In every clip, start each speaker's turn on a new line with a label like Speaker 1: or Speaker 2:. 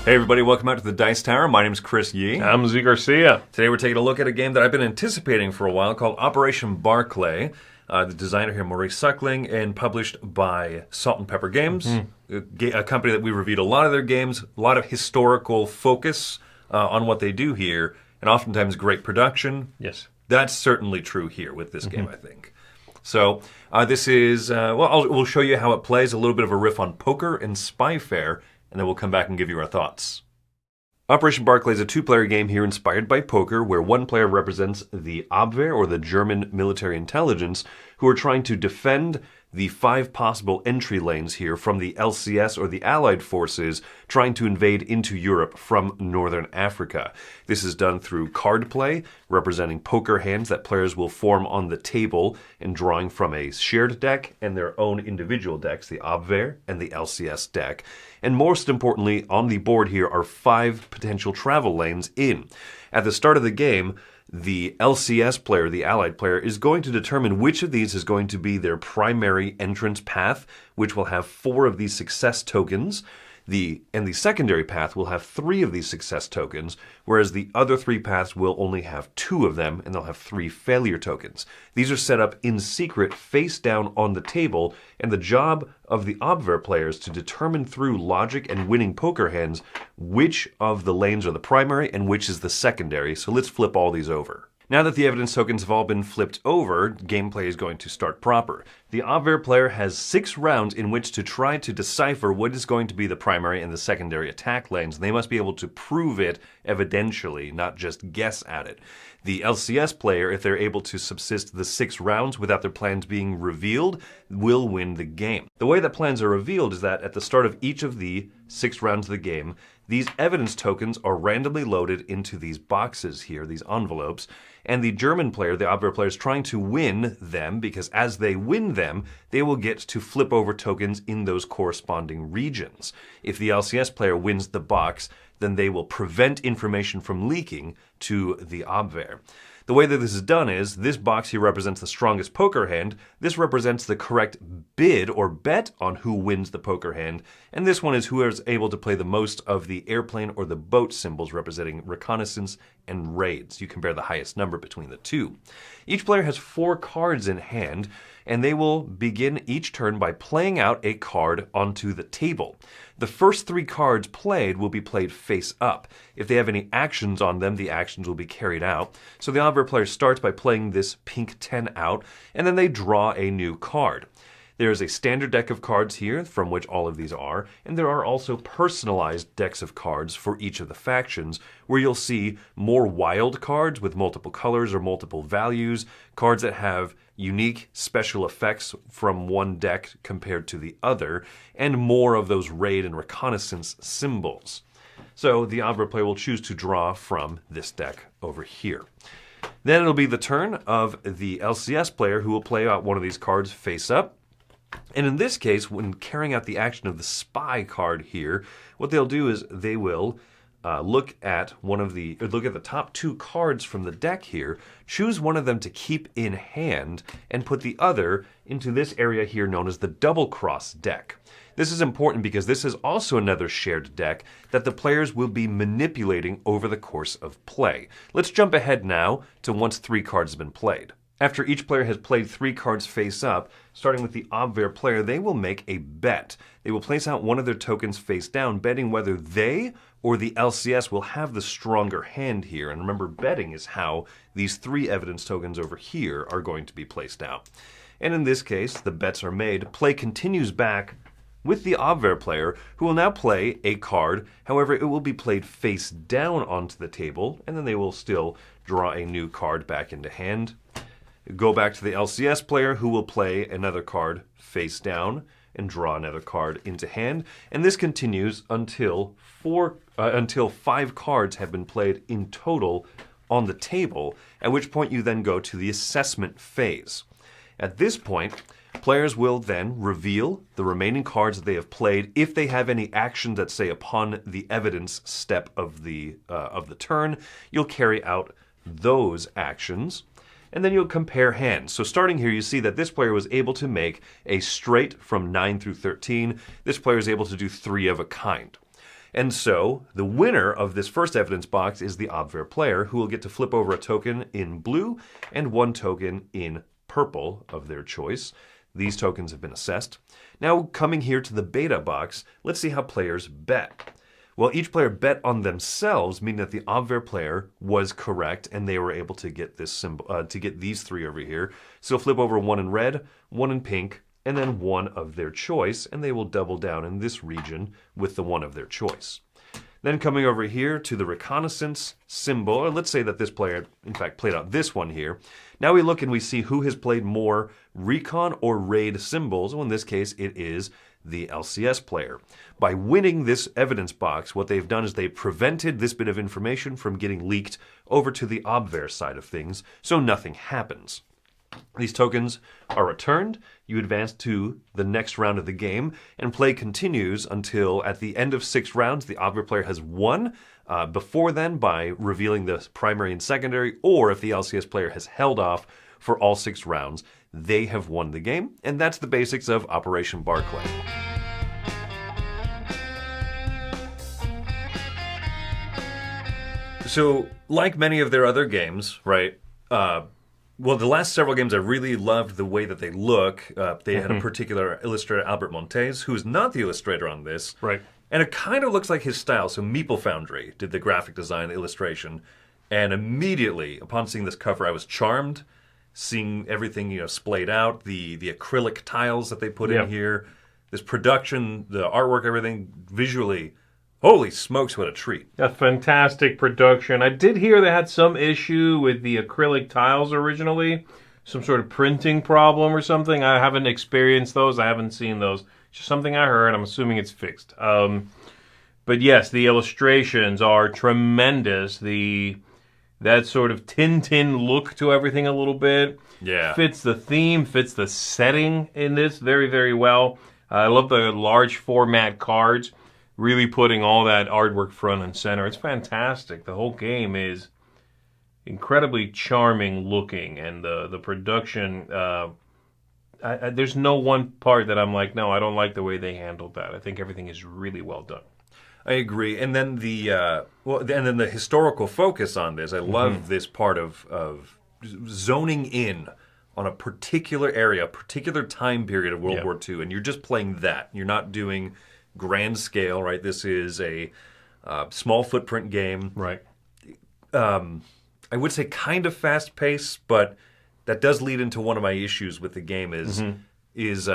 Speaker 1: Hey everybody, welcome out to the Dice Tower. My name is Chris Yee.
Speaker 2: I'm Z Garcia.
Speaker 1: Today we're taking a look at a game that I've been anticipating for a while called Operation Barclay. The designer here, Maurice Suckling, and published by Salt and Pepper Games, a company that we reviewed a lot of their games, a lot of historical focus on what they do here, and oftentimes great production.
Speaker 2: Yes.
Speaker 1: That's certainly true here with this game, I think. So this is, we'll show you how it plays, a little bit of a riff on poker and spyfare, and then we'll come back and give you our thoughts. Operation Barclay is a two-player game here inspired by poker, where one player represents the Abwehr, or the German military intelligence, who are trying to defend the 5 possible entry lanes here from the LCS, or the Allied forces, trying to invade into Europe from Northern Africa. This is done through card play, representing poker hands that players will form on the table and drawing from a shared deck and their own individual decks, the Abwehr and the LCS deck. And most importantly, on the board here are 5 potential travel lanes in. At the start of the game, the LCS player, the Allied player, is going to determine which of these is going to be their primary entrance path, which will have 4 of these success tokens. The secondary path will have 3 of these success tokens, whereas the other 3 paths will only have 2 of them, and they'll have 3 failure tokens. These are set up in secret, face down on the table, and the job of the Abwehr players to determine through logic and winning poker hands which of the lanes are the primary and which is the secondary. So let's flip all these over. Now that the evidence tokens have all been flipped over, gameplay is going to start proper. The Abwehr player has 6 rounds in which to try to decipher what is going to be the primary and the secondary attack lanes. They must be able to prove it evidentially, not just guess at it. The LCS player, if they're able to subsist the 6 rounds without their plans being revealed, will win the game. The way that plans are revealed is that at the start of each of the 6 rounds of the game, these evidence tokens are randomly loaded into these boxes here, these envelopes, and the German player, the Abwehr player, is trying to win them because as they win them, they will get to flip over tokens in those corresponding regions. If the LCS player wins the box, then they will prevent information from leaking to the Abwehr. The way that this is done is, this box here represents the strongest poker hand, this represents the correct bid or bet on who wins the poker hand, and this one is who is able to play the most of the airplane or the boat symbols representing reconnaissance and raids. You compare the highest number between the two. Each player has 4 cards in hand, and they will begin each turn by playing out a card onto the table. The first 3 cards played will be played face up. If they have any actions on them, the actions will be carried out. So the Abwehr player starts by playing this pink 10 out, and then they draw a new card. There is a standard deck of cards here, from which all of these are, and there are also personalized decks of cards for each of the factions, where you'll see more wild cards with multiple colors or multiple values, cards that have unique special effects from one deck compared to the other, and more of those raid and reconnaissance symbols. So the Abwehr player will choose to draw from this deck over here. Then it'll be the turn of the LCS player, who will play out one of these cards face up. And in this case, when carrying out the action of the spy card here, what they'll do is they will look at the top 2 cards from the deck here, choose one of them to keep in hand, and put the other into this area here known as the double cross deck. This is important because this is also another shared deck that the players will be manipulating over the course of play. Let's jump ahead now to once 3 cards have been played. After each player has played 3 cards face up, starting with the Abwehr player, they will make a bet. They will place out one of their tokens face down, betting whether they or the LCS will have the stronger hand here. And remember, betting is how these 3 evidence tokens over here are going to be placed out. And in this case, the bets are made. Play continues back with the Abwehr player, who will now play a card. However, it will be played face down onto the table, and then they will still draw a new card back into hand. Go back to the LCS player, who will play another card face down and draw another card into hand. And this continues until 5 cards have been played in total on the table, at which point you then go to the assessment phase. At this point, players will then reveal the remaining cards that they have played. If they have any actions that say upon the evidence step of the turn, you'll carry out those actions. And then you'll compare hands. So starting here, you see that this player was able to make a straight from 9 through 13. This player is able to do 3 of a kind. And so the winner of this first evidence box is the obver player, who will get to flip over a token in blue and one token in purple of their choice. These tokens have been assessed. Now, coming here to the beta box, let's see how players bet. Well, each player bet on themselves, meaning that the obver player was correct, and they were able to get this symbol, to get these three over here. So flip over one in red, one in pink, and then one of their choice, and they will double down in this region with the one of their choice. Then coming over here to the reconnaissance symbol, or let's say that this player, in fact, played out this one here. Now we look and we see who has played more recon or raid symbols. Well, in this case, it is the LCS player. By winning this evidence box, what they've done is they've prevented this bit of information from getting leaked over to the obver side of things, so nothing happens. These tokens are returned, you advance to the next round of the game, and play continues until at the end of 6 rounds, the obver player has won. Before then, by revealing the primary and secondary, or if the LCS player has held off for all 6 rounds, they have won the game. And that's the basics of Operation Barclay. So, like many of their other games, right, well, the last several games, I really loved the way that they look. They had a particular illustrator, Albert Montes, who is not the illustrator on this.
Speaker 2: Right.
Speaker 1: And it kind of looks like his style. So Meeple Foundry did the graphic design, the illustration. And immediately, upon seeing this cover, I was charmed. Seeing everything, splayed out, the acrylic tiles that they put in here, this production, the artwork, everything, visually, holy smokes, what a treat.
Speaker 2: A fantastic production. I did hear they had some issue with the acrylic tiles originally, some sort of printing problem or something. I haven't experienced those. I haven't seen those. Just something I heard. I'm assuming it's fixed. But yes, the illustrations are tremendous. That sort of Tintin look to everything a little bit.
Speaker 1: Yeah.
Speaker 2: Fits the theme, fits the setting in this very, very well. I love the large format cards, really putting all that artwork front and center. It's fantastic. The whole game is incredibly charming looking, and the production, there's no one part that I'm like, no, I don't like the way they handled that. I think everything is really well done.
Speaker 1: I agree. And then the historical focus on this. I love this part of zoning in on a particular area, a particular time period of World War II, and you're just playing that. You're not doing grand scale, right? This is a small footprint game.
Speaker 2: Right.
Speaker 1: I would say kind of fast paced, but that does lead into one of my issues with the game is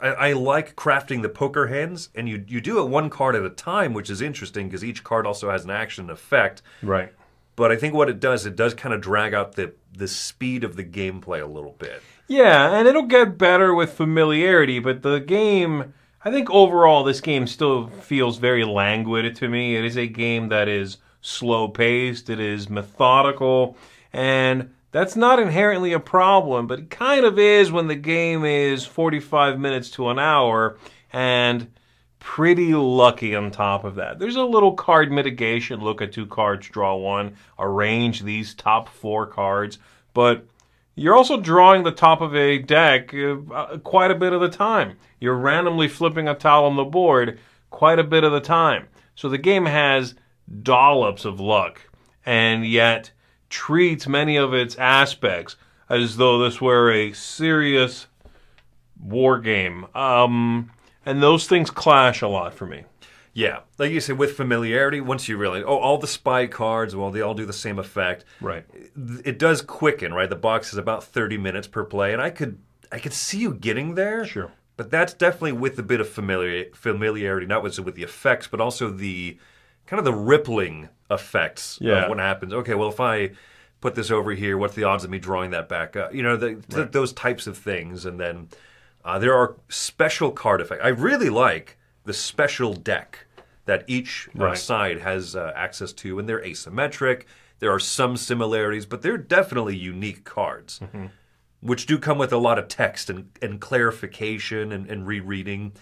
Speaker 1: I like crafting the poker hands, and you do it one card at a time, which is interesting because each card also has an action effect.
Speaker 2: Right.
Speaker 1: But I think what it does kind of drag out the speed of the gameplay a little bit.
Speaker 2: Yeah, and it'll get better with familiarity, but the game, I think overall this game still feels very languid to me. It is a game that is slow-paced, it is methodical, and that's not inherently a problem, but it kind of is when the game is 45 minutes to an hour, and pretty lucky on top of that. There's a little card mitigation. Look at 2 cards, draw 1, arrange these top 4 cards, but you're also drawing the top of a deck quite a bit of the time. You're randomly flipping a tile on the board quite a bit of the time. So the game has dollops of luck, and yet treats many of its aspects as though this were a serious war game. And those things clash a lot for me.
Speaker 1: Yeah. Like you said, with familiarity, once you realize, all the spy cards, well, they all do the same effect.
Speaker 2: Right.
Speaker 1: It does quicken, right? The box is about 30 minutes per play, and I could see you getting there.
Speaker 2: Sure.
Speaker 1: But that's definitely with a bit of familiarity, not with the effects, but also the kind of the rippling effects of what happens. Okay, well, if I put this over here, what's the odds of me drawing that back up? Those types of things. And then there are special card effects. I really like the special deck that each side has access to, and they're asymmetric. There are some similarities, but they're definitely unique cards, which do come with a lot of text and clarification and rereading.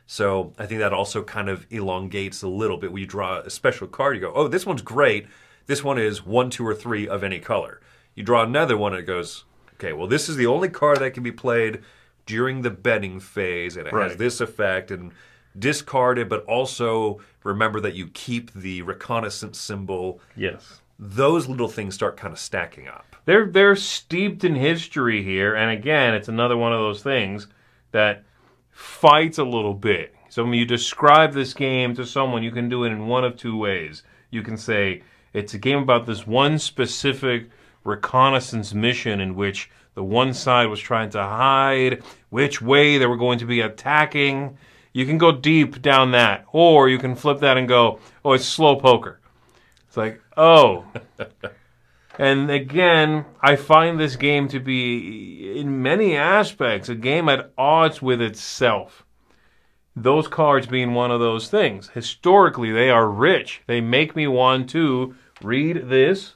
Speaker 1: So I think that also kind of elongates a little bit. When you draw a special card, you go, oh, this one's great. This one is 1, 2, or 3 of any color. You draw another one, and it goes, okay, well, this is the only card that can be played during the betting phase, and it has this effect. And discard it, but also remember that you keep the reconnaissance symbol.
Speaker 2: Yes.
Speaker 1: Those little things start kind of stacking up.
Speaker 2: They're steeped in history here, and again, it's another one of those things that fights a little bit. So when you describe this game to someone, you can do it in one of two ways. You can say, it's a game about this one specific reconnaissance mission in which the one side was trying to hide which way they were going to be attacking. You can go deep down that. Or you can flip that and go, oh, it's slow poker. It's like, oh. And again, I find this game to be, in many aspects, a game at odds with itself. Those cards being one of those things. Historically, they are rich. They make me want to read this,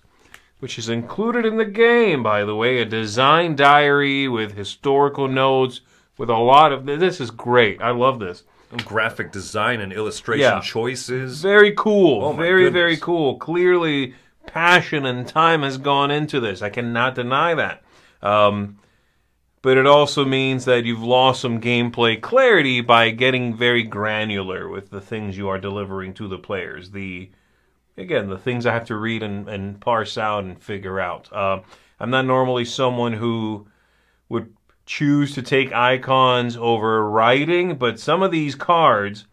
Speaker 2: which is included in the game, by the way, a design diary with historical notes, with a lot of... This is great. I love this.
Speaker 1: Graphic design and illustration choices.
Speaker 2: Very cool.
Speaker 1: Oh,
Speaker 2: very cool. Clearly, passion and time has gone into this. I cannot deny that. But it also means that you've lost some gameplay clarity by getting very granular with the things you are delivering to the players. The things I have to read and parse out and figure out. I'm not normally someone who would choose to take icons over writing, but some of these cards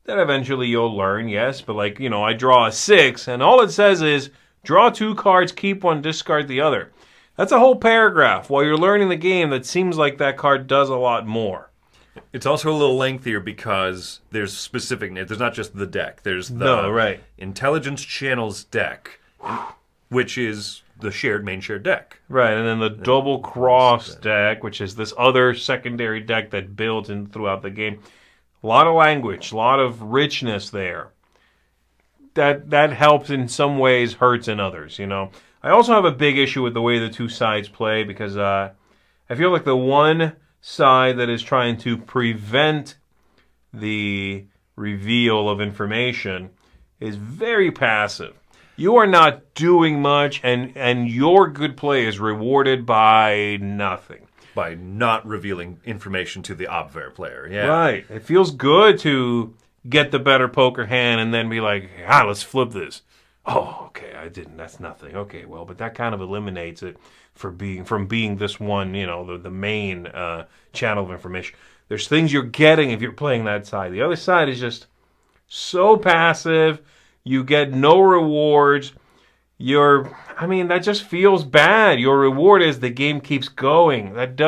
Speaker 2: that eventually you'll learn, yes, but like, I draw a 6, and all it says is, draw 2 cards, keep one, discard the other. That's a whole paragraph. While you're learning the game, that seems like that card does a lot more.
Speaker 1: It's also a little lengthier because there's specific... There's not just the deck. There's the Intelligence Channels deck, which is the main shared deck.
Speaker 2: Right, and then the Double Cross deck, which is this other secondary deck that builds in throughout the game. A lot of language, a lot of richness there. That helps in some ways, hurts in others, I also have a big issue with the way the two sides play because I feel like the one side that is trying to prevent the reveal of information is very passive. You are not doing much, and your good play is rewarded by nothing.
Speaker 1: By not revealing information to the Obver player, yeah.
Speaker 2: Right. It feels good to get the better poker hand and then be like, let's flip this. Oh, okay, I didn't. That's nothing. Okay, well, but that kind of eliminates it from being this one, the main channel of information. There's things you're getting if you're playing that side. The other side is just so passive. You get no rewards. That just feels bad. Your reward is the game keeps going. That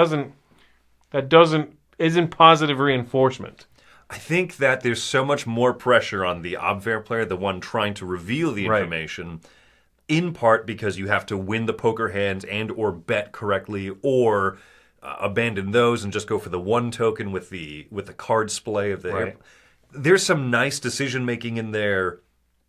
Speaker 2: isn't positive reinforcement.
Speaker 1: I think that there's so much more pressure on the Obver player, the one trying to reveal the information, in part because you have to win the poker hands and or bet correctly, or abandon those and just go for the one token with the card splay of the...
Speaker 2: Right.
Speaker 1: There's some nice decision-making in there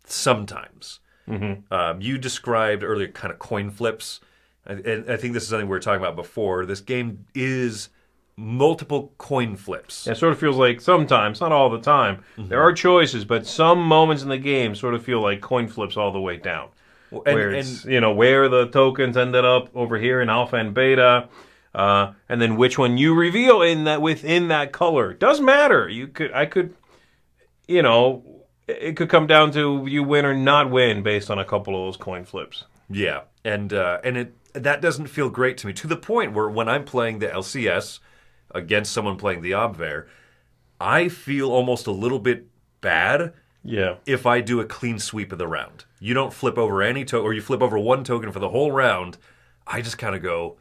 Speaker 1: sometimes.
Speaker 2: Mm-hmm.
Speaker 1: You described earlier kind of coin flips. I think this is something we were talking about before. This game is... multiple coin flips.
Speaker 2: It sort of feels like sometimes, not all the time, there are choices, but some moments in the game sort of feel like coin flips all the way down. Where the tokens ended up over here in alpha and beta, and then which one you reveal within that color. Doesn't matter. It could come down to you win or not win based on a couple of those coin flips.
Speaker 1: Yeah, and that doesn't feel great to me, to the point where when I'm playing the LCS against someone playing the Obver, I feel almost a little bit bad if I do a clean sweep of the round. You don't flip over any token, or you flip over one token for the whole round. I just kind of go,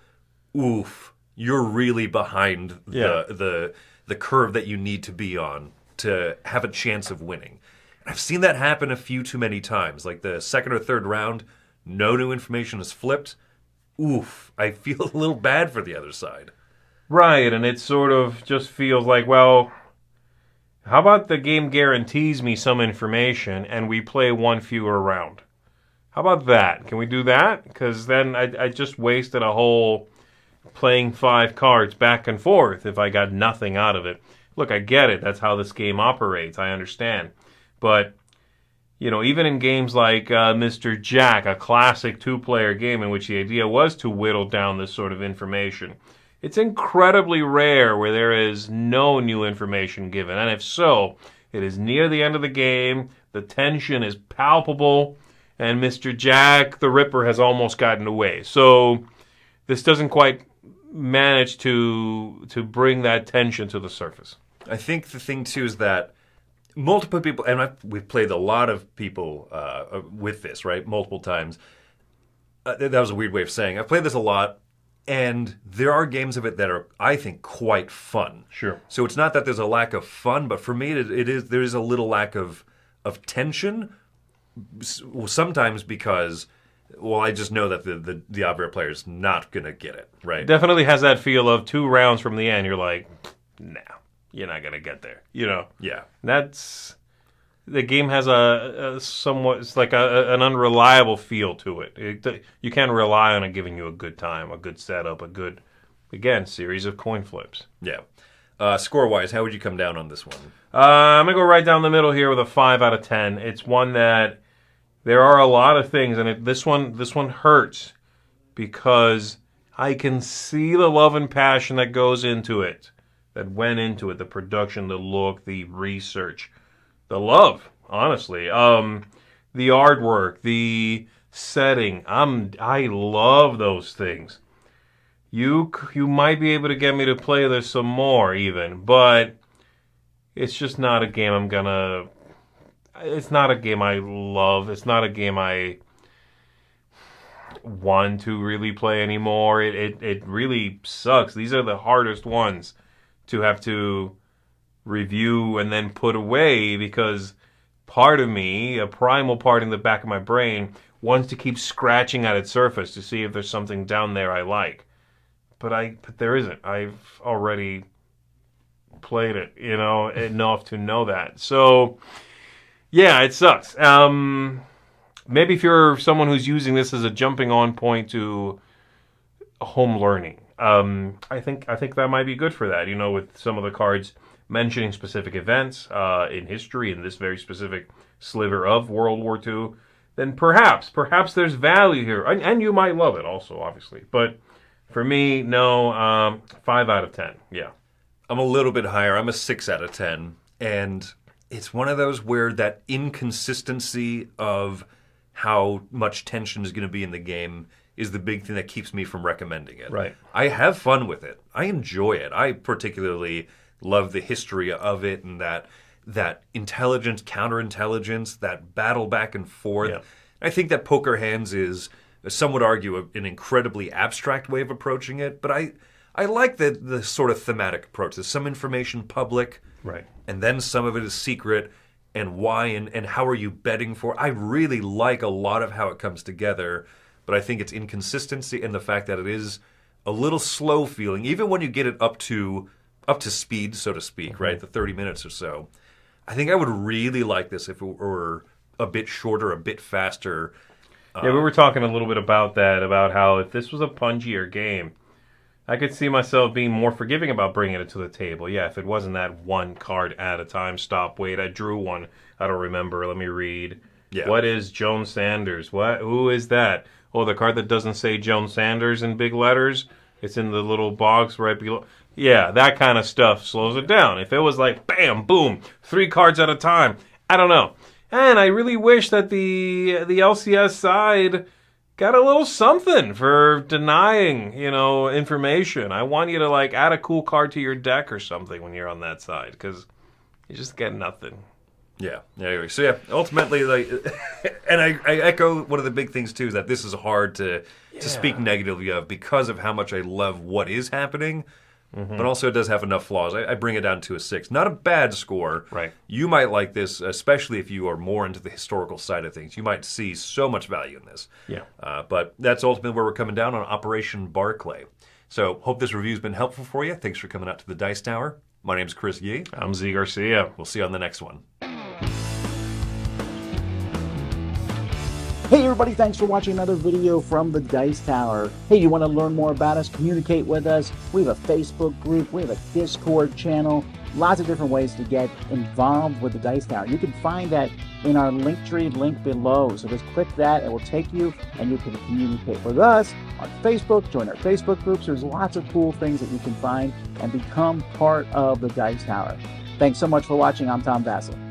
Speaker 1: oof, you're really behind the curve that you need to be on to have a chance of winning. And I've seen that happen a few too many times. Like the second or third round, no new information is flipped. Oof, I feel a little bad for the other side.
Speaker 2: Right, and it sort of just feels like, well, how about the game guarantees me some information and we play one fewer round? How about that? Can we do that? Because then I just wasted a whole playing 5 cards back and forth if I got nothing out of it. Look, I get it. That's how this game operates. I understand. But, even in games like Mr. Jack, a classic 2-player game in which the idea was to whittle down this sort of information, it's incredibly rare where there is no new information given. And if so, It is near the end of the game. The tension is palpable, and Mr. Jack the Ripper has almost gotten away. So this doesn't quite manage to bring that tension to the surface.
Speaker 1: I think the thing, too, is that multiple people, and we've played a lot of people with this, right, multiple times. That was a weird way of saying. I've played this a lot, and there are games of it that are, I think, quite fun.
Speaker 2: Sure.
Speaker 1: So it's not that there's a lack of fun, but for me, there is a little lack of tension. Sometimes because, well, I just know that the operator player is not going to get it, right?
Speaker 2: Definitely has that feel of 2 rounds from the end. You're like, nah, you're not going to get there.
Speaker 1: Yeah.
Speaker 2: The game has a somewhat, it's like an unreliable feel to it. You can't rely on it giving you a good time, a good setup, a good, again, series of coin flips.
Speaker 1: Yeah. Score-wise, how would you come down on this one?
Speaker 2: I'm going to go right down the middle here with a 5 out of 10. It's one that there are a lot of things, and this one hurts because I can see the love and passion that goes into it, that went into it, the production, the look, the research. The love, honestly. The artwork, the setting. I love those things. You might be able to get me to play this some more even, but it's just not a game it's not a game I love. It's not a game I want to really play anymore. It really sucks. These are the hardest ones to have to review and then put away because part of me, a primal part in the back of my brain, wants to keep scratching at its surface to see if there's something down there I like. But there isn't. I've already played it, enough to know that. So, yeah, it sucks. Maybe if you're someone who's using this as a jumping on point to home learning, I think that might be good for that, with some of the cards mentioning specific events in history in this very specific sliver of World War II, then perhaps there's value here. And you might love it also, obviously. But for me, no, 5 out of 10, yeah.
Speaker 1: I'm a little bit higher. I'm a 6 out of 10. And it's one of those where that inconsistency of how much tension is going to be in the game is the big thing that keeps me from recommending it.
Speaker 2: Right.
Speaker 1: I have fun with it. I enjoy it. I particularly love the history of it and that intelligence, counterintelligence, that battle back and forth. Yeah. I think that Poker Hands is, some would argue, an incredibly abstract way of approaching it, but I like the sort of thematic approach. There's some information public,
Speaker 2: right,
Speaker 1: and then some of it is secret, and why and how are you betting for? I really like a lot of how it comes together, but I think its inconsistency and the fact that it is a little slow feeling, even when you get it up to speed, so to speak, right? The 30 minutes or so. I think I would really like this if it were a bit shorter, a bit faster.
Speaker 2: Yeah, we were talking a little bit about that, about how if this was a punchier game, I could see myself being more forgiving about bringing it to the table. Yeah, if it wasn't that one card at a time, stop, wait, I drew one, I don't remember, let me read. Yeah. What is Joan Sanders? Who is that? Oh, the card that doesn't say Joan Sanders in big letters? It's in the little box right below. Yeah, that kind of stuff slows it down. If it was like, bam, boom, 3 cards at a time, I don't know. And I really wish that the LCS side got a little something for denying, information. I want you to, add a cool card to your deck or something when you're on that side, because you just get nothing.
Speaker 1: Yeah. Anyway, so yeah, ultimately, and I echo one of the big things, too, is that this is hard to speak negatively of because of how much I love what is happening. Mm-hmm. But also it does have enough flaws. I bring it down to a 6. Not a bad score.
Speaker 2: Right.
Speaker 1: You might like this, especially if you are more into the historical side of things. You might see so much value in this.
Speaker 2: Yeah.
Speaker 1: But that's ultimately where we're coming down on Operation Barclay. So hope this review's been helpful for you. Thanks for coming out to the Dice Tower. My name's Chris Yee.
Speaker 2: I'm Z Garcia.
Speaker 1: We'll see you on the next one.
Speaker 3: Hey everybody, thanks for watching another video from the Dice Tower. Hey, you want to learn more about us, communicate with us? We have a Facebook group, we have a Discord channel, lots of different ways to get involved with the Dice Tower. You can find that in our Linktree link below. So just click that, it will take you and you can communicate with us on Facebook, join our Facebook groups. There's lots of cool things that you can find and become part of the Dice Tower. Thanks so much for watching. I'm Tom Bassett.